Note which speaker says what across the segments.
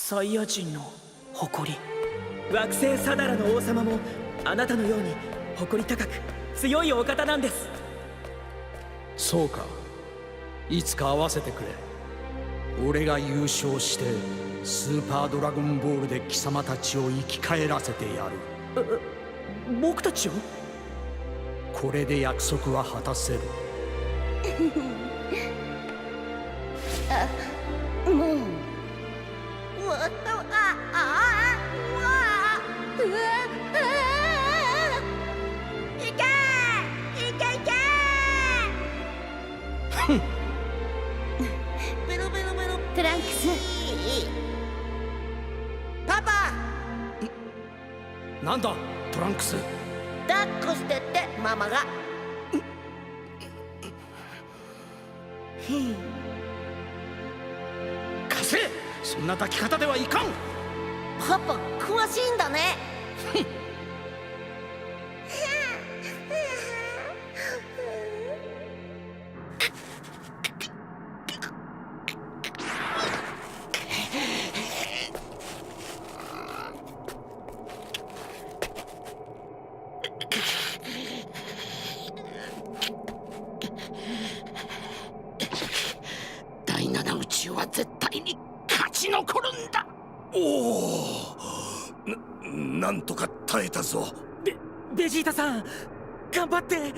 Speaker 1: サイヤ人の誇り。惑星サダラの王様もあなたのように誇り高く強いお方なんです。
Speaker 2: そうか、いつか会わせてくれ。俺が優勝してスーパードラゴンボールで貴様たちを生き返らせてやる。
Speaker 1: 僕たちを？
Speaker 2: これで約束は果たせる。
Speaker 3: もうトランクス、
Speaker 4: パパ、
Speaker 2: なんだトランクス。
Speaker 4: 抱っこしてってママが。
Speaker 2: 貸せ。そんな抱き方ではいかん。
Speaker 4: パパ詳しいんだね。
Speaker 5: 第七宇宙は絶対に勝ち残るんだ。
Speaker 6: おお、なんとか耐えたぞ。
Speaker 1: ベジータさん、頑張って。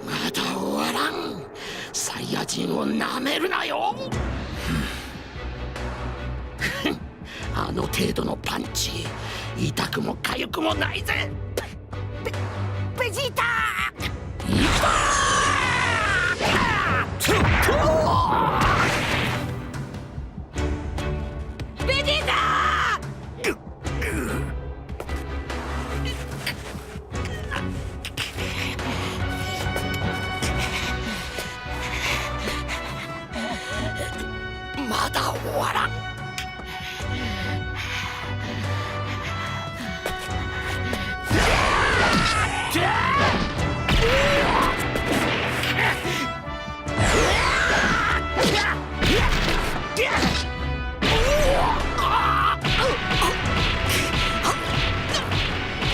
Speaker 5: まだ終わらん。サイヤ人をなめるなよ。あの程度のパンチ、痛くも痒くもないぜ。
Speaker 4: ベジータ
Speaker 5: いくぞー。
Speaker 4: ベジータ
Speaker 5: まだ終わらん。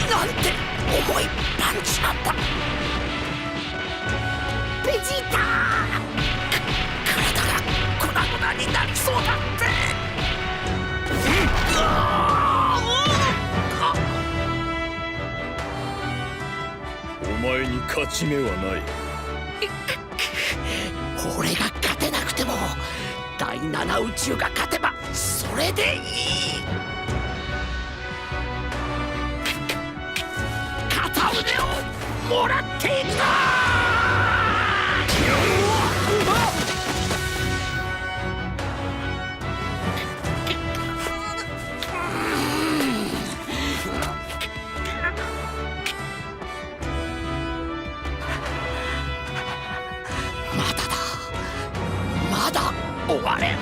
Speaker 5: なんて重いパンチなんだ。ベジータ、体が粉々になりそうだって。
Speaker 6: お前に勝ち目はない。
Speaker 5: 俺が勝てなくても第七宇宙が勝てばそれでいい。片腕をもらっていくぞ。まだだ、まだ終われん。